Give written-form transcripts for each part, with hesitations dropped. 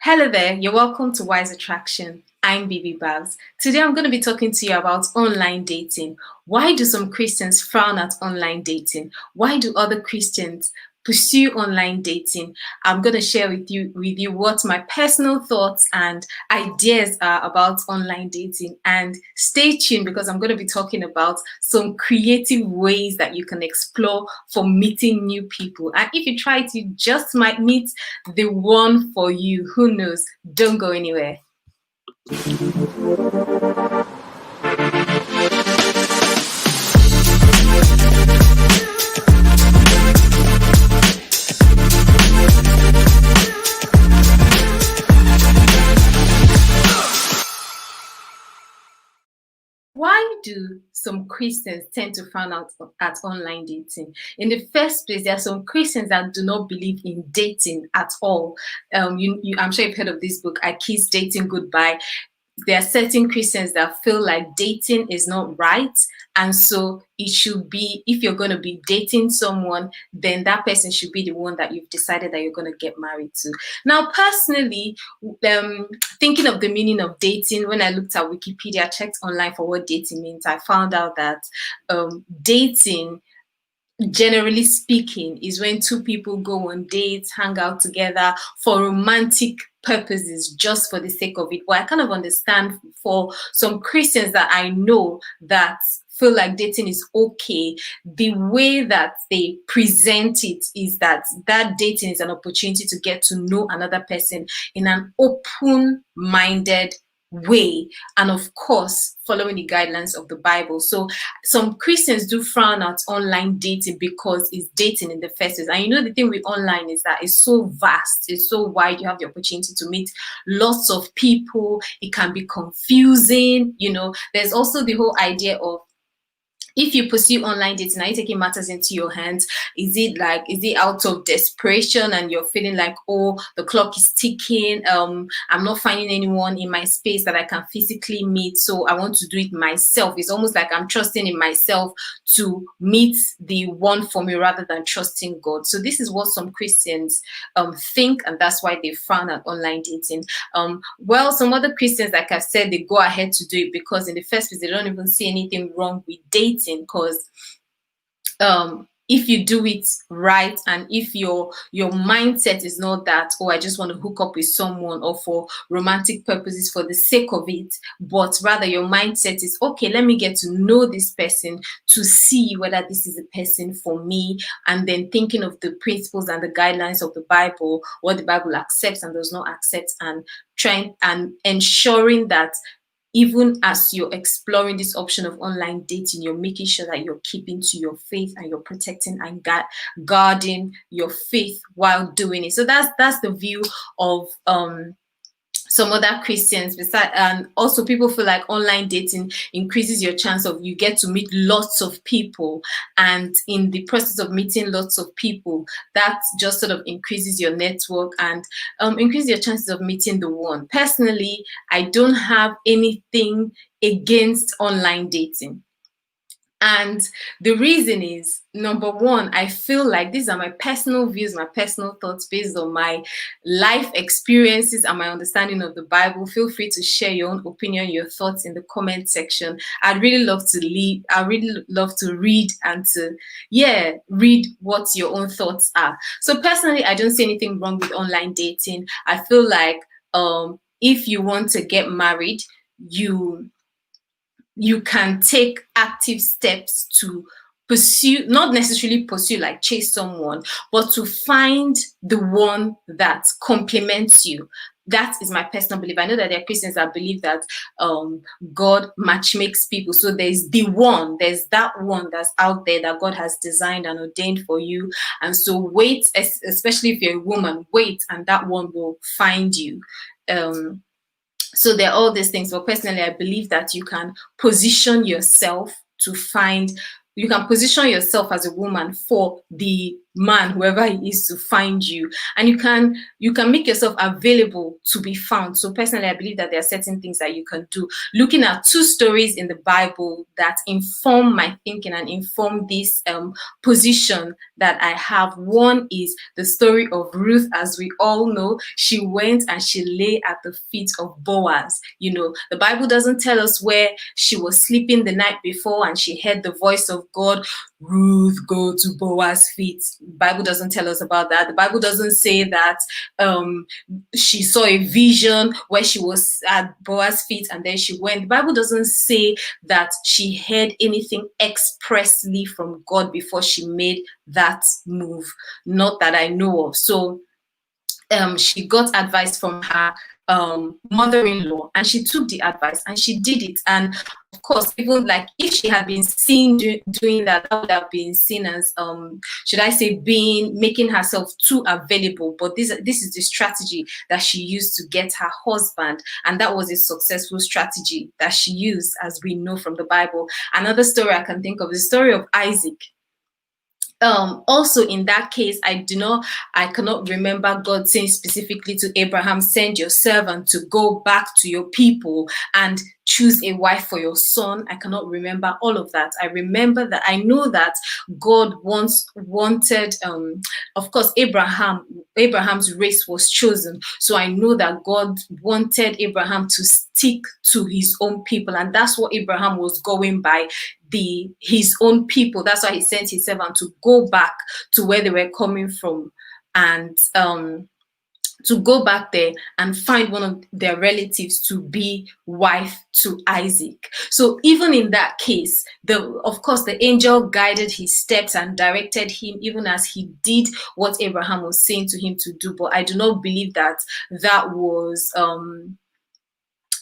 Hello there, you're welcome to Wise Attraction. I'm Bibi Babs. Today I'm going to be talking to you about online dating. Why do some Christians frown at online dating? Why do other Christians pursue online dating? I'm going to share with you what my personal thoughts and ideas are about online dating. And stay tuned because I'm going to be talking about some creative ways that you can explore for meeting new people. And if you try to, you just might meet the one for you. Who knows? Don't go anywhere. Why do some Christians tend to frown out at online dating? In the first place, there are some Christians that do not believe in dating at all. I'm sure you've heard of this book, I Kiss Dating Goodbye. There are certain Christians that feel like dating is not right. And so it should be, if you're going to be dating someone, then that person should be the one that you've decided that you're going to get married to. Now, personally, thinking of the meaning of dating, when I looked at Wikipedia, checked online for what dating means, I found out that dating, generally speaking, is when two people go on dates, hang out together for romantic purposes, just for the sake of it. Well, I kind of understand for some Christians that I know that feel like dating is okay, the way that they present it is that dating is an opportunity to get to know another person in an open-minded way, and of course following the guidelines of the Bible. So some Christians do frown at online dating because it's dating in the first place. And you know, the thing with online is that it's so vast, it's so wide. You have the opportunity to meet lots of people. It can be confusing. You know, there's also the whole idea of, if you pursue online dating, are you taking matters into your hands? Is it out of desperation and you're feeling like, oh, the clock is ticking, I'm not finding anyone in my space that I can physically meet, so I want to do it myself. It's almost like I'm trusting in myself to meet the one for me rather than trusting God. So this is what some Christians think, and that's why they frown at online dating. Well, some other Christians, like I've said, they go ahead to do it because in the first place, they don't even see anything wrong with dating. Because if you do it right, and if your mindset is not that, oh, I just want to hook up with someone or for romantic purposes for the sake of it, but rather your mindset is, okay, let me get to know this person to see whether this is a person for me, and then thinking of the principles and the guidelines of the Bible, what the Bible accepts and does not accept, and trying and ensuring that even as you're exploring this option of online dating, you're making sure that you're keeping to your faith and you're protecting and guarding your faith while doing it. So that's the view of some other Christians. And also people feel like online dating increases your chance of, you get to meet lots of people, and in the process of meeting lots of people, that just sort of increases your network and increases your chances of meeting the one. Personally, I don't have anything against online dating. And the reason is, number one, I feel like these are my personal views, my personal thoughts based on my life experiences and my understanding of the Bible. Feel free to share your own opinion, your thoughts in the comment section. I'd really love to read and to, read what your own thoughts are. So personally, I don't see anything wrong with online dating. I feel like if you want to get married, you can take active steps to pursue, not necessarily pursue like chase someone, but to find the one that complements you. That is my personal belief. I know that there are Christians that believe that God matchmakes people. So there's that one that's out there that God has designed and ordained for you. And so wait, especially if you're a woman, wait, and that one will find you. So there are all these things. But personally, I believe that you can position yourself as a woman for the man, whoever he is, to find you, and you can make yourself available to be found. So personally, I believe that there are certain things that you can do. Looking at two stories in the Bible that inform my thinking and inform this position that I have. One is the story of Ruth. As we all know, she went and she lay at the feet of Boaz. You know, the Bible doesn't tell us where she was sleeping the night before and she heard the voice of God, Ruth, go to Boaz's feet. The Bible doesn't tell us about that. The Bible doesn't say that she saw a vision where she was at Boaz's feet and then she went. The Bible doesn't say that she heard anything expressly from God before she made that move. Not that I know of. So she got advice from her mother-in-law, and she took the advice and she did it. And of course, even like if she had been seen doing that, that would have been seen as should I say, making herself too available. But this is the strategy that she used to get her husband, and that was a successful strategy that she used, as we know from the Bible. Another story I can think of is the story of Isaac. Also in that case, I cannot remember God saying specifically to Abraham, send your servant to go back to your people and choose a wife for your son. I cannot remember all of that. I know that God once wanted, of course, Abraham's race was chosen. So I know that God wanted Abraham to stick to his own people. And that's what Abraham was going by, his own people. That's why he sent his servant to go back to where they were coming from, and to go back there and find one of their relatives to be wife to Isaac. So even in that case, of course, the angel guided his steps and directed him, even as he did what Abraham was saying to him to do. But I do not believe that was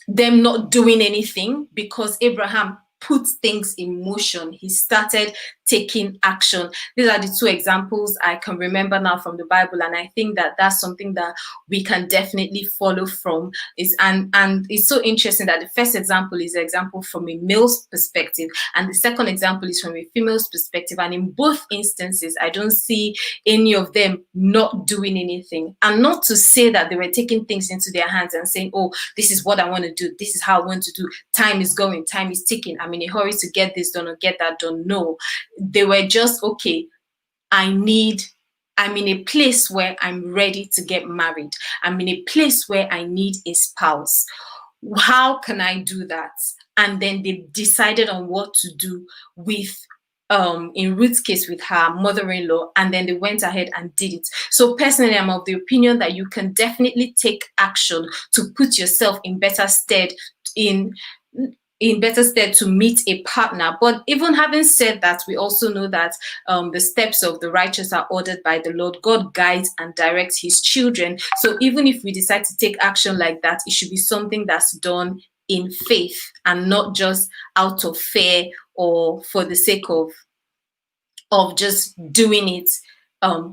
them not doing anything, because Abraham put things in motion. He started taking action. These are the two examples I can remember now from the Bible, and I think that that's something that we can definitely follow from. And it's so interesting that the first example is an example from a male's perspective, and the second example is from a female's perspective. And in both instances, I don't see any of them not doing anything. And not to say that they were taking things into their hands and saying, oh, this is what I want to do, this is how I want to do, time is going, time is ticking, I'm in a hurry to get this done or get that done. No, they were just, okay, I'm in a place where I'm ready to get married. I'm in a place where I need a spouse. How can I do that? And then they decided on what to do with, in Ruth's case, with her mother-in-law, and then they went ahead and did it. So personally, I'm of the opinion that you can definitely take action to put yourself in better stead to meet a partner. But even having said that, we also know that the steps of the righteous are ordered by the Lord. God guides and directs his children. So even if we decide to take action like that, it should be something that's done in faith and not just out of fear or for the sake of just doing it,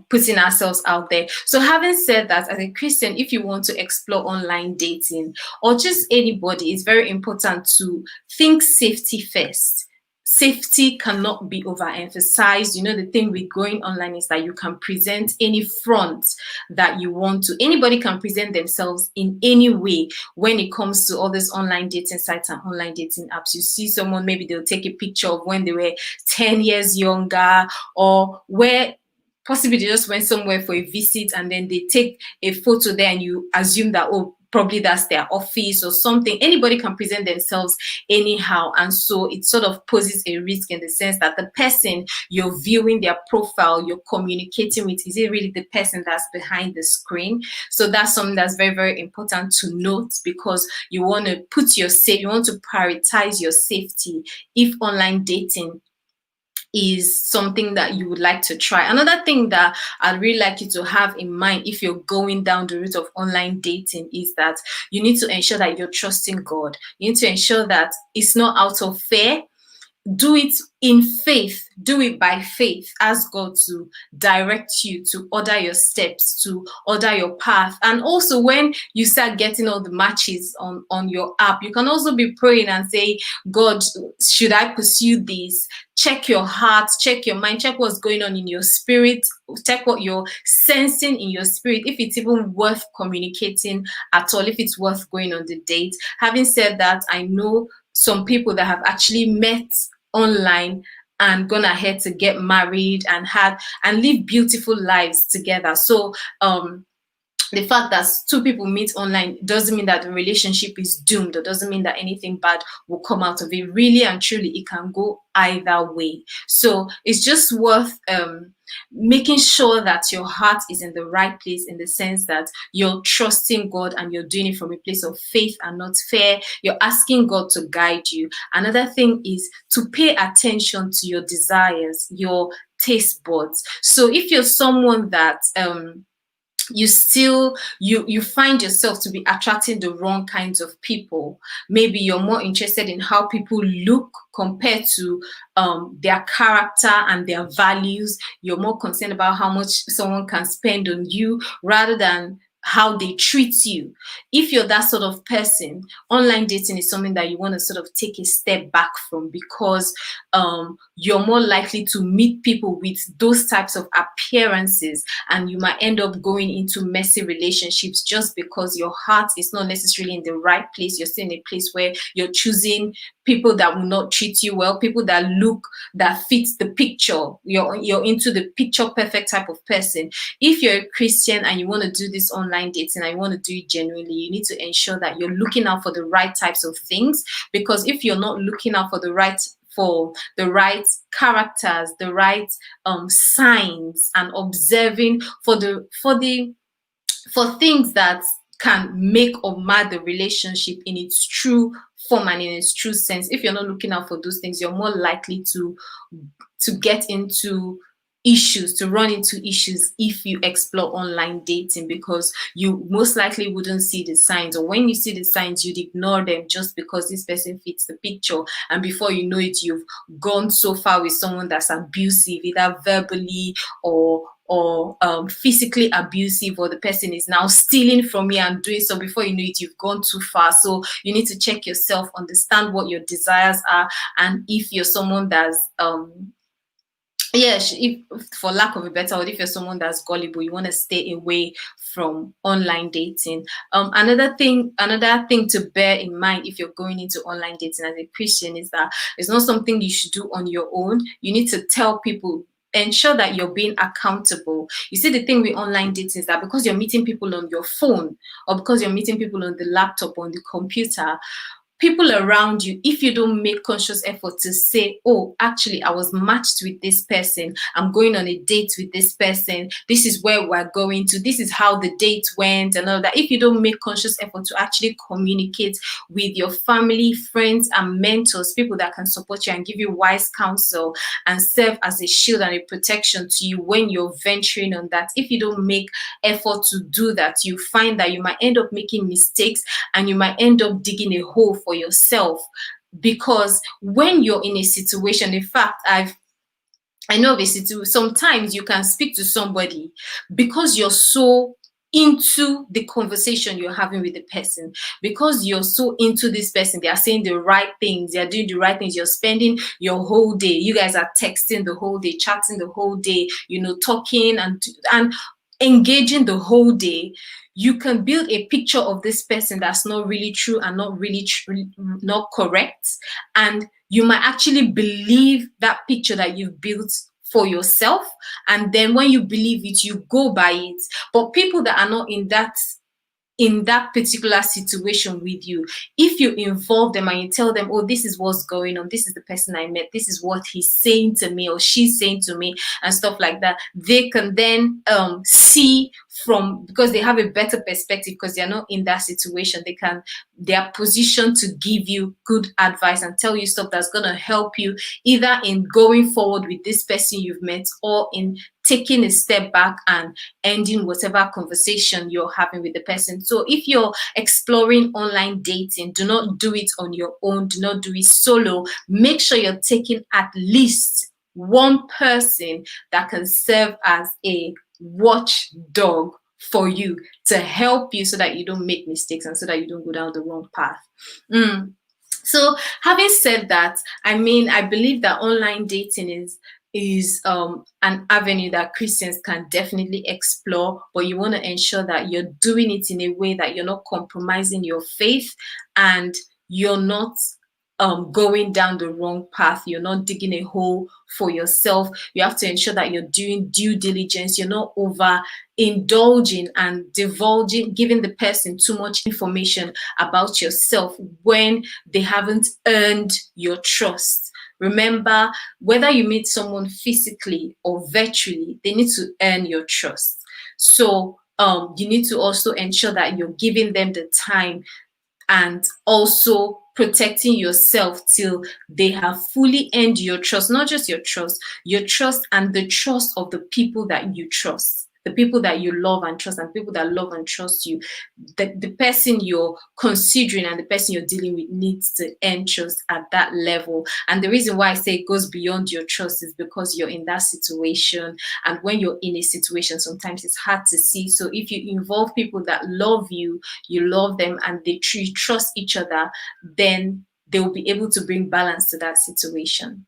putting ourselves out there. So having said that, as a Christian, if you want to explore online dating, or just anybody, it's very important to think safety first. Safety cannot be overemphasized. You know, the thing with going online is that you can present any front that you want to. Anybody can present themselves in any way when it comes to all these online dating sites and online dating apps. You see someone, maybe they'll take a picture of when they were 10 years younger, or where possibly they just went somewhere for a visit and then they take a photo there and you assume that, oh, probably that's their office or something. Anybody can present themselves anyhow. And so it sort of poses a risk in the sense that the person you're viewing their profile, you're communicating with, is it really the person that's behind the screen? So that's something that's very, very important to note, because you want to you want to prioritize your safety if online dating is something that you would like to try. Another thing that I'd really like you to have in mind if you're going down the route of online dating is that you need to ensure that you're trusting God. You need to ensure that it's not out of fear. do it in faith, do it by faith. Ask God to direct you, to order your steps, to order your path. And also, when you start getting all the matches on your app, you can also be praying and say, God, should I pursue this? Check your heart, check your mind, check what's going on in your spirit, check what you're sensing in your spirit, if it's even worth communicating at all, if it's worth going on the date. Having said that, I know some people that have actually met online and gone ahead to get married and live beautiful lives together. So the fact that two people meet online doesn't mean that the relationship is doomed, or doesn't mean that anything bad will come out of it. Really and truly, it can go either way. So it's just worth making sure that your heart is in the right place, in the sense that you're trusting God and you're doing it from a place of faith and not fear. You're asking God to guide you. Another thing is to pay attention to your desires, your taste buds. So if you're someone that you find yourself to be attracting the wrong kinds of people, maybe you're more interested in how people look compared to their character and their values. You're more concerned about how much someone can spend on you rather than how they treat you. If you're that sort of person, online dating is something that you want to sort of take a step back from, because you're more likely to meet people with those types of appearances, and you might end up going into messy relationships just because your heart is not necessarily in the right place. You're still in a place where you're choosing people that will not treat you well, people that fit the picture. You're into the picture perfect type of person. If you're a Christian and you want to do this online dating and you want to do it genuinely, you need to ensure that you're looking out for the right types of things. Because if you're not looking out for the right characters, the right signs, and observing for things that can make or mar the relationship in its true form and in its true sense, if you're not looking out for those things, you're more likely to get into issues, to run into issues if you explore online dating, because you most likely wouldn't see the signs, or when you see the signs, you'd ignore them just because this person fits the picture, and before you know it, you've gone so far with someone that's abusive, either verbally or physically abusive, or the person is now stealing from you and doing so. Before you know it, you've gone too far. So you need to check yourself, understand what your desires are, and if you're someone that's if, for lack of a better word, if you're someone that's gullible, you want to stay away from online dating. Another thing to bear in mind if you're going into online dating as a Christian is that it's not something you should do on your own. You need to tell people. Ensure that you're being accountable. You see, the thing with online dating is that because you're meeting people on your phone, or because you're meeting people on the laptop or on the computer, people around you, if you don't make conscious effort to say, oh, actually, I was matched with this person, I'm going on a date with this person, this is where we're going to, this is how the date went, and all that. If you don't make conscious effort to actually communicate with your family, friends, and mentors, people that can support you and give you wise counsel and serve as a shield and a protection to you when you're venturing on that, if you don't make effort to do that, you find that you might end up making mistakes, and you might end up digging a hole for yourself. Because when you're in a situation, in fact, I know this, sometimes you can speak to somebody because you're so into the conversation you're having with the person, because you're so into this person, they are saying the right things, they're doing the right things, you're spending your whole day, you guys are texting the whole day, chatting the whole day, talking and engaging the whole day. You can build a picture of this person that's not really true and not really not correct, and you might actually believe that picture that you've built for yourself, and then when you believe it, you go by it. But people that are not in that particular situation with you, if you involve them and you tell them, oh, this is what's going on, this is the person I met, this is what he's saying to me or she's saying to me, and stuff like that, they can then see from, because they have a better perspective, because they're not in that situation. They are positioned to give you good advice and tell you stuff that's going to help you either in going forward with this person you've met, or in taking a step back and ending whatever conversation you're having with the person. So if you're exploring online dating, do not do it on your own. Do not do it solo. Make sure you're taking at least one person that can serve as a watchdog for you, to help you so that you don't make mistakes and so that you don't go down the wrong path. So having said that, I mean, I believe that online dating is an avenue that Christians can definitely explore, but you want to ensure that you're doing it in a way that you're not compromising your faith, and you're not going down the wrong path. You're not digging a hole for yourself. You have to ensure that you're doing due diligence. You're not over indulging and divulging, giving the person too much information about yourself when they haven't earned your trust. Remember, whether you meet someone physically or virtually, they need to earn your trust. So you need to also ensure that you're giving them the time, and also protecting yourself till they have fully earned your trust. Not just your trust and the trust of the people that you trust, the people that you love and trust, and people that love and trust you. The person you're considering and the person you're dealing with needs to earn trust at that level. And the reason why I say it goes beyond your trust is because you're in that situation. And when you're in a situation, sometimes it's hard to see. So if you involve people that love you, you love them, and they trust each other, then they will be able to bring balance to that situation.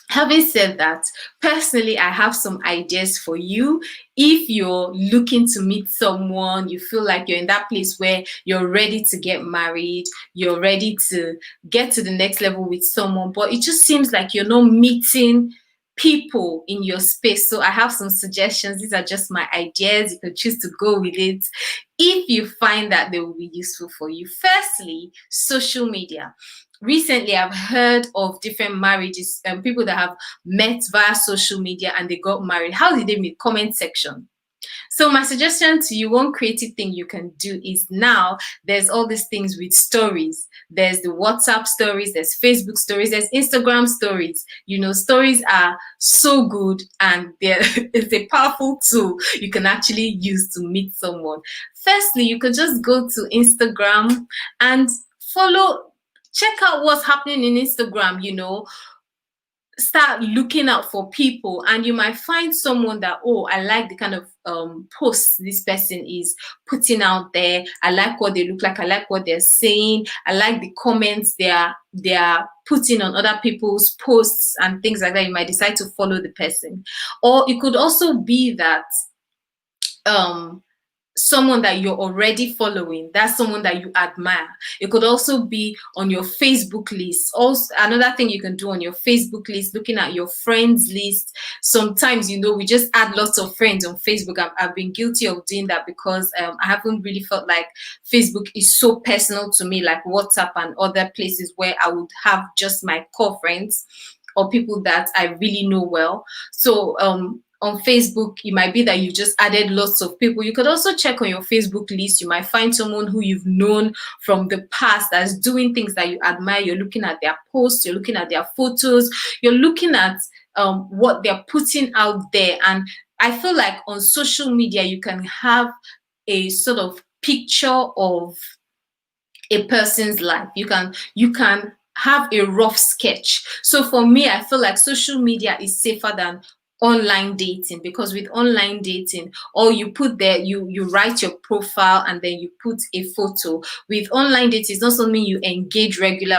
Having said that, personally, I have some ideas for you. If you're looking to meet someone, you feel like you're in that place where you're ready to get married, you're ready to get to the next level with someone, but it just seems like you're not meeting people in your space. So I have some suggestions. These are just my ideas. You can choose to go with it if you find that they will be useful for you. Firstly, social media. Recently, I've heard of different marriages, people that have met via social media and they got married. How did they meet? Comment section. So my suggestion to you, one creative thing you can do is, now there's all these things with stories. There's the WhatsApp stories, there's Facebook stories, there's Instagram stories. You know, stories are so good, and it's a powerful tool you can actually use to meet someone. Firstly, you could just go to Instagram and check out what's happening in Instagram, start looking out for people, and you might find someone that, oh, I like the kind of posts this person is putting out there. I like what they look like. I like what they're saying. I like the comments they are putting on other people's posts and things like that. You might decide to follow the person. Or it could also be that someone that you're already following, that's someone that you admire. It could also be on your Facebook list. Also, another thing you can do on your Facebook list, looking at your friends list. Sometimes, we just add lots of friends on Facebook. I've been guilty of doing that because I haven't really felt like Facebook is so personal to me, like WhatsApp and other places where I would have just my core friends or people that I really know well. So on Facebook, it might be that you just added lots of people. You could also check on your Facebook list. You might find someone who you've known from the past that's doing things that you admire. You're looking at their posts, you're looking at their photos, you're looking at what they're putting out there. And I feel like on social media, you can have a sort of picture of a person's life. You can have a rough sketch. So for me, I feel like social media is safer than online dating, because with online dating, all you put there, you write your profile and then you put a photo. With online dating, it's not something you engage regular.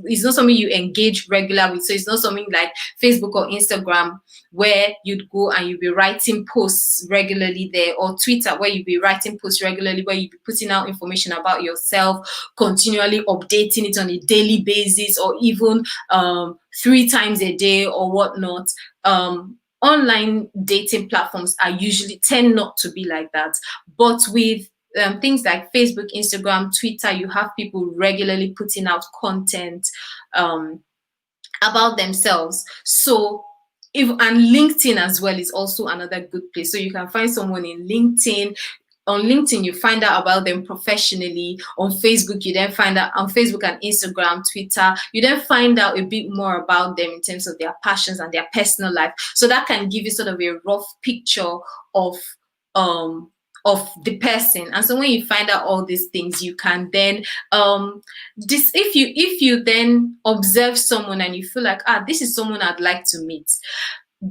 It's not something you engage regular with. So it's not something like Facebook or Instagram where you'd go and you'd be writing posts regularly there, or Twitter where you'd be writing posts regularly, where you'd be putting out information about yourself, continually updating it on a daily basis, or even 3 times a day or whatnot. Online dating platforms tend not to be like that. But with things like Facebook, Instagram, Twitter, you have people regularly putting out content about themselves. So if, and LinkedIn as well is also another good place. So you can find someone in LinkedIn. On LinkedIn, you find out about them professionally. On Facebook, you then find out, on Facebook and Instagram, Twitter, you then find out a bit more about them in terms of their passions and their personal life. So that can give you sort of a rough picture of um the person. And so when you find out all these things, you can then this if you then observe someone and you feel like, this is someone I'd like to meet.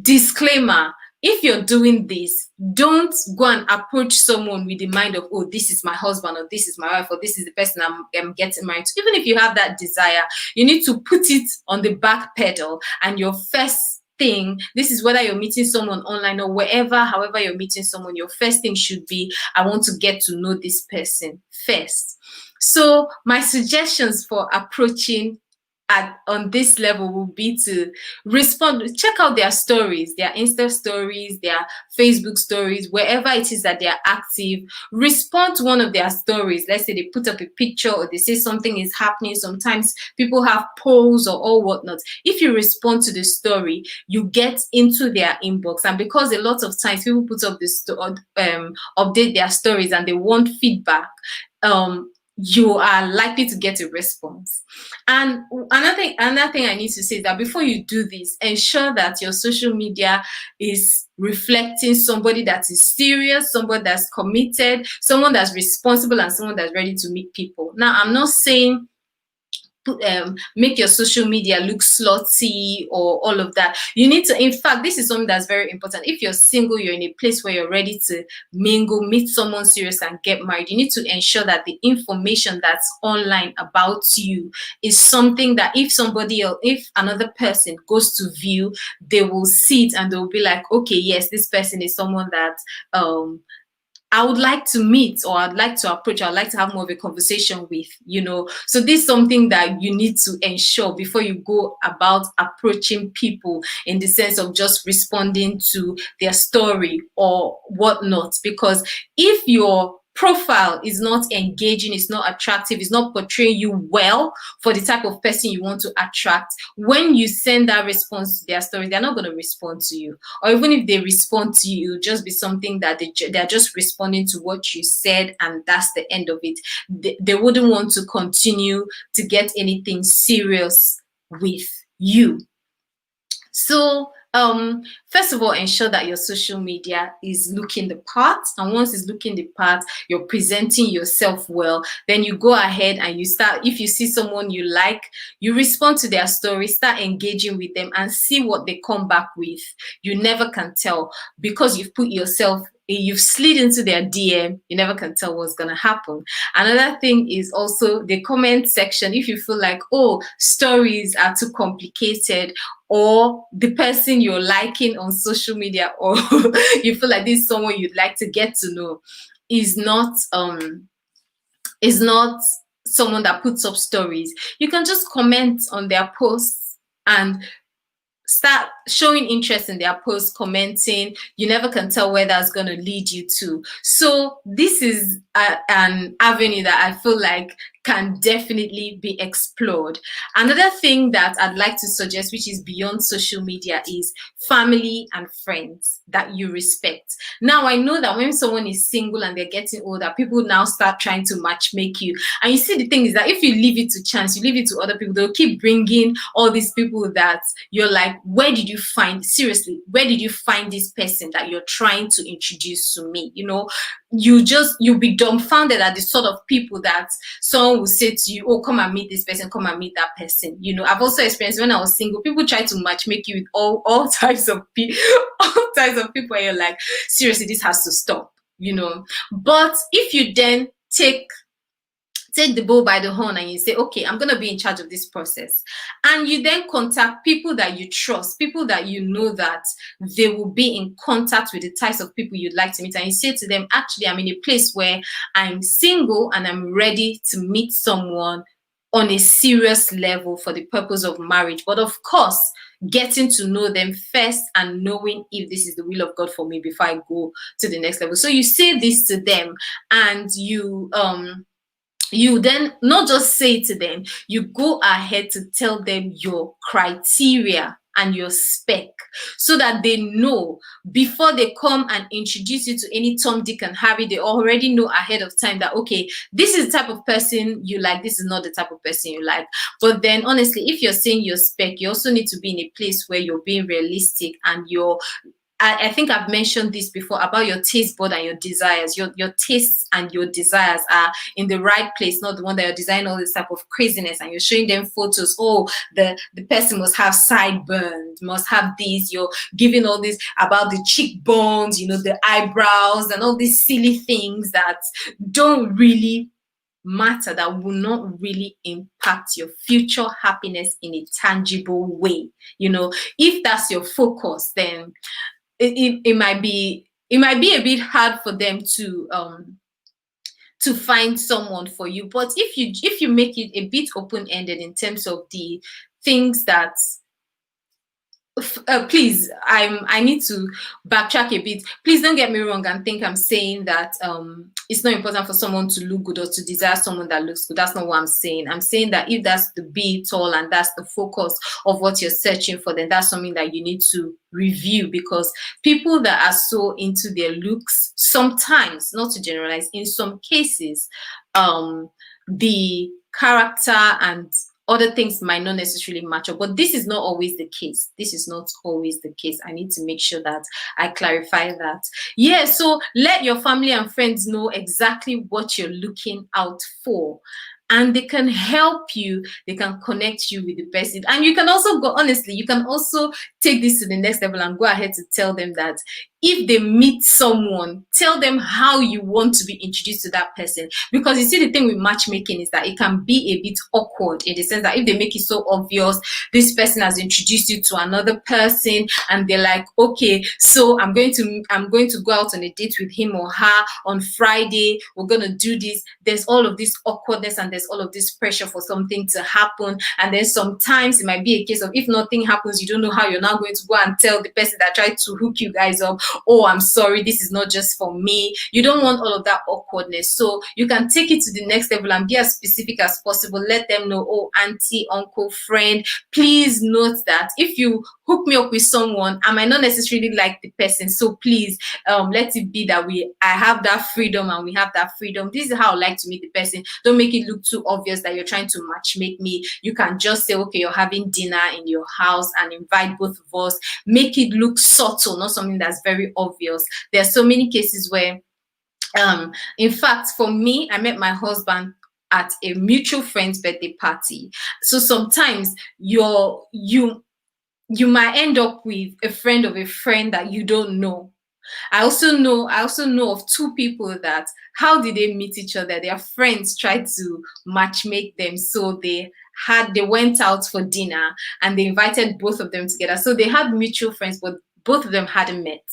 Disclaimer: if you're doing this, don't go and approach someone with the mind of, oh, this is my husband, or this is my wife, or this is the person I'm getting married to. Even if you have that desire, you need to put it on the back pedal, and your first thing, this is whether you're meeting someone online or wherever, however you're meeting someone, your first thing should be, I want to get to know this person first. So my suggestions for approaching on this level will be to respond, check out their stories, their Insta stories, their Facebook stories, wherever it is that they are active. Respond to one of their stories. Let's say they put up a picture or they say something is happening. Sometimes people have polls or all whatnot. If you respond to the story, you get into their inbox. And because a lot of times people put up this update their stories and they want feedback, you are likely to get a response. And another thing I need to say is that before you do this, ensure that your social media is reflecting somebody that is serious, somebody that's committed, someone that's responsible, and someone that's ready to meet people. Now, I'm not saying make your social media look slutty or all of that. You need to, in fact, this is something that's very important. If you're single, you're in a place where you're ready to mingle, meet someone serious, and get married, you need to ensure that the information that's online about you is something that if somebody else, if another person goes to view, they will see it and they'll be like, okay, yes, this person is someone that I would like to meet, or I'd like to approach, I'd like to have more of a conversation with, So this is something that you need to ensure before you go about approaching people in the sense of just responding to their story or whatnot. Because if your profile is not engaging, it's not attractive, it's not portraying you well for the type of person you want to attract, when you send that response to their story, they're not going to respond to you. Or even if they respond to you, it'll just be something that they're just responding to what you said, and that's the end of it. They wouldn't want to continue to get anything serious with you. So first of all, ensure that your social media is looking the part, and once it's looking the part, you're presenting yourself well. Then you go ahead and you start, if you see someone you like, you respond to their story, start engaging with them and see what they come back with. You never can tell, because you've slid into their DM, you never can tell what's going to happen. Another thing is also the comment section. If you feel like, oh, stories are too complicated, or the person you're liking on social media, or you feel like this is someone you'd like to get to know, is not someone that puts up stories, you can just comment on their posts and start showing interest in their posts, commenting. You never can tell where that's going to lead you to. So this is an avenue that I feel like can definitely be explored. Another thing that I'd like to suggest, which is beyond social media, is family and friends that you respect. Now, I know that when someone is single and they're getting older, people now start trying to matchmake you. And you see, the thing is that if you leave it to chance, you leave it to other people, they'll keep bringing all these people that you're like, where did you find this person that you're trying to introduce to me? You'll be dumbfounded at the sort of people that someone will say to you, oh, come and meet this person, come and meet that person. I've also experienced when I was single, people try to matchmake you with all types of people, and you're like, seriously, this has to stop, But if you then take the bull by the horn and you say, okay, I'm going to be in charge of this process. And you then contact people that you trust, people that you know that they will be in contact with the types of people you'd like to meet. And you say to them, actually, I'm in a place where I'm single and I'm ready to meet someone on a serious level for the purpose of marriage. But of course, getting to know them first and knowing if this is the will of God for me before I go to the next level. So you say this to them, and you then not just say to them, you go ahead to tell them your criteria and your spec, so that they know before they come and introduce you to any Tom, Dick, and Harry. They already know ahead of time that, okay, this is the type of person you like, this is not the type of person you like. But then honestly, if you're saying your spec, you also need to be in a place where you're being realistic and you're, I think I've mentioned this before about your taste board and your desires. Your tastes and your desires are in the right place, not the one that you're designing all this type of craziness and you're showing them photos. Oh, the person must have sideburns, must have this. You're giving all this about the cheekbones, the eyebrows and all these silly things that don't really matter, that will not really impact your future happiness in a tangible way. If that's your focus, then it might be a bit hard for them to find someone for you. But if you make it a bit open-ended in terms of the things that please, I need to backtrack a bit. Please don't get me wrong and think I'm saying that it's not important for someone to look good or to desire someone that looks good. That's not what I'm saying. I'm saying that if that's the be it all and that's the focus of what you're searching for, then that's something that you need to review, because people that are so into their looks, sometimes, not to generalize, in some cases, the character and other things might not necessarily match up, but this is not always the case. This is not always the case. I need to make sure that I clarify that. Yeah, so let your family and friends know exactly what you're looking out for, and they can help you. They can connect you with the person. And you can also go, honestly, you can also take this to the next level and go ahead to tell them that if they meet someone, tell them how you want to be introduced to that person. Because you see, the thing with matchmaking is that it can be a bit awkward in the sense that if they make it so obvious, this person has introduced you to another person and they're like, okay, so I'm going to go out on a date with him or her on Friday. We're going to do this. There's all of this awkwardness and there's all of this pressure for something to happen. And then sometimes it might be a case of, if nothing happens, you don't know how you're now going to go and tell the person that tried to hook you guys up, oh, I'm sorry, this is not just for me. You don't want all of that awkwardness. So you can take it to the next level and be as specific as possible. Let them know, oh, auntie, uncle, friend, please note that if you hook me up with someone, I might not necessarily like the person. So please, let it be that I have that freedom and we have that freedom. This is how I like to meet the person. Don't make it look too obvious that you're trying to matchmake me. You can just say, okay, you're having dinner in your house and invite both of us. Make it look subtle, not something that's very obvious. There are so many cases where, in fact, for me, I met my husband at a mutual friend's birthday party. So sometimes you might end up with a friend of a friend that you don't know. I also know of two people that, how did they meet each other? Their friends tried to matchmake them. So they went out for dinner and they invited both of them together. So they had mutual friends, but both of them hadn't met.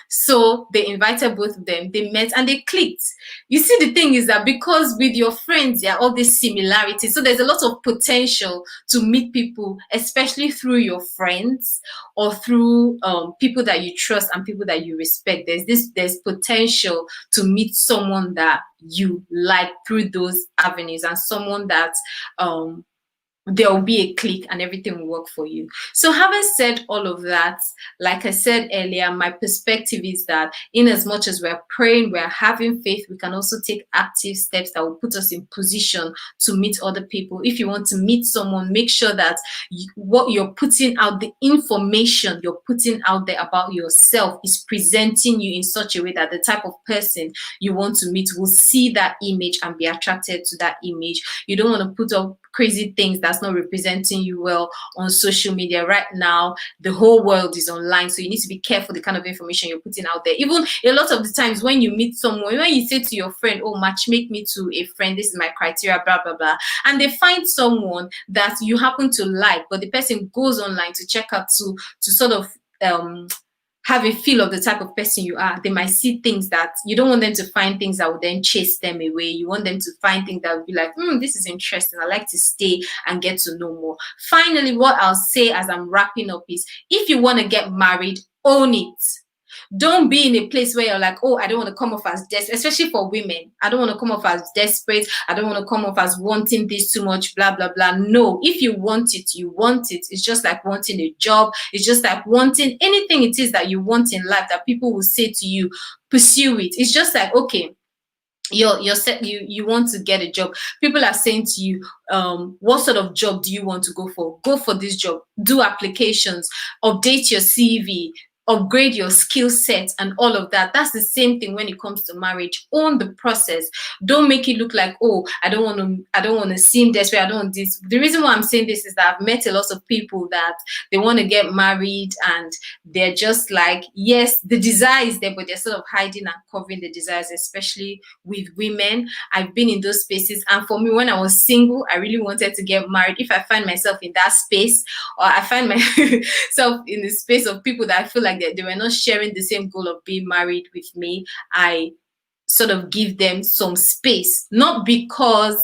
So they invited both of them, they met and they clicked. You see, the thing is that because with your friends, there are all these similarities. So there's a lot of potential to meet people, especially through your friends or through people that you trust and people that you respect. There's potential to meet someone that you like through those avenues, and someone that there will be a click and everything will work for you. So having said all of that, like I said earlier, my perspective is that in as much as we're praying, we're having faith, we can also take active steps that will put us in position to meet other people. If you want to meet someone, make sure that what you're putting out, the information you're putting out there about yourself, is presenting you in such a way that the type of person you want to meet will see that image and be attracted to that image. You don't want to put up crazy things that's not representing you well on social media. Right now, the whole world is online, so you need to be careful the kind of information you're putting out there. Even a lot of the times when you meet someone, when you say to your friend, oh, matchmake me to a friend, this is my criteria, blah blah blah, and they find someone that you happen to like, but the person goes online to check out to sort of have a feel of the type of person you are, they might see things that you don't want them to find, things that would then chase them away. You want them to find things that would be like, this is interesting. I like to stay and get to know more. Finally, what I'll say as I'm wrapping up is, if you want to get married, own it. Don't be in a place where you're like, oh, I don't want to come off as desperate, especially for women. I don't want to come off as desperate. I don't want to come off as wanting this too much, blah, blah, blah. No, if you want it, you want it. It's just like wanting a job. It's just like wanting anything it is that you want in life that people will say to you, pursue it. It's just like, okay, you want to get a job. People are saying to you, what sort of job do you want to go for? Go for this job. Do applications, update your CV, upgrade your skill set, and all of that. That's the same thing when it comes to marriage. Own the process. Don't make it look like, oh, I don't want to seem desperate. I don't want this. The reason why I'm saying this is that I've met a lot of people that they want to get married and they're just like, yes, the desire is there, but they're sort of hiding and covering the desires, especially with women. I've been in those spaces, and for me, when I was single, I really wanted to get married. If I find myself in that space, or I find myself in the space of people that I feel like they were not sharing the same goal of being married with me, I sort of give them some space, not because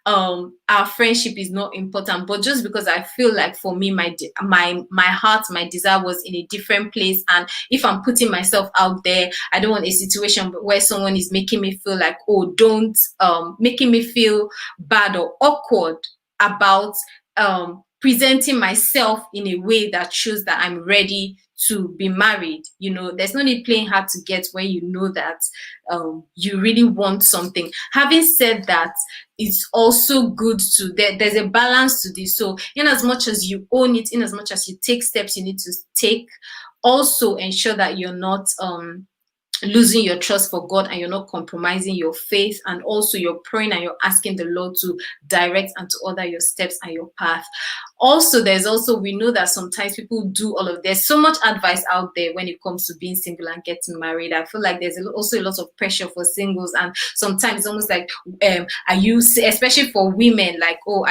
our friendship is not important, but just because I feel like for me, my heart, my desire was in a different place. And if I'm putting myself out there, I don't want a situation where someone is making me feel like, oh, don't making me feel bad or awkward about presenting myself in a way that shows that I'm ready to be married. There's no need playing hard to get when you know that you really want something. Having said that, it's also good to there's a balance to this. So in as much as you own it, in as much as you take steps you need to take, also ensure that you're not losing your trust for God, and you're not compromising your faith, and also you're praying and you're asking the Lord to direct and to order your steps and your path. Also, we know that sometimes people do there's so much advice out there when it comes to being single and getting married. I feel like there's also a lot of pressure for singles, and sometimes it's almost like, are you, especially for women, like, oh,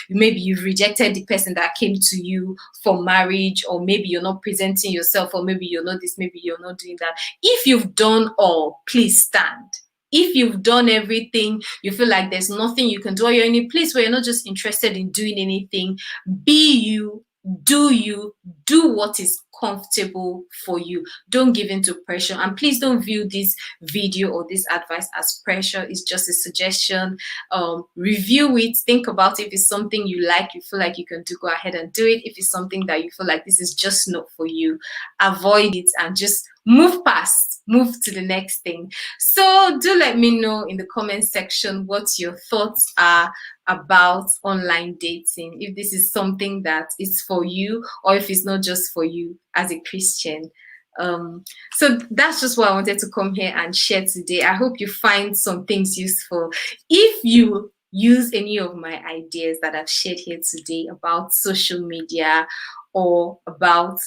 maybe you've rejected the person that came to you for marriage, or maybe you're not presenting yourself, or maybe you're not this, maybe you're not doing that. If you've done all, please stand. If you've done everything, you feel like there's nothing you can do, or you're in a place where you're not just interested in doing anything, be you, do what is comfortable for you. Don't give in to pressure, and please don't view this video or this advice as pressure. It's just a suggestion. Review it, think about it. If it's something you like, you feel like you can do, go ahead and do it. If it's something that you feel like this is just not for you, avoid it and just move to the next thing. So do let me know in the comment section what your thoughts are about online dating, if this is something that is for you, or if it's not just for you as a Christian. So that's just what I wanted to come here and share today. I hope you find some things useful. If you use any of my ideas that I've shared here today about social media, or about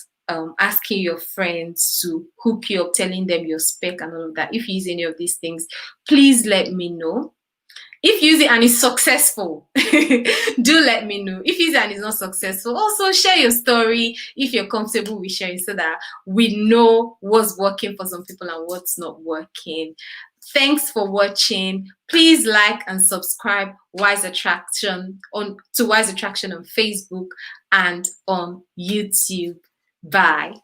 asking your friends to hook you up, telling them your spec and all of that, if you use any of these things, please let me know. If you use it and it's successful, do let me know. If you use it and it's not successful, also share your story if you're comfortable with sharing, so that we know what's working for some people and what's not working. Thanks for watching. Please like and subscribe to Wise Attraction on Facebook and on YouTube. Bye.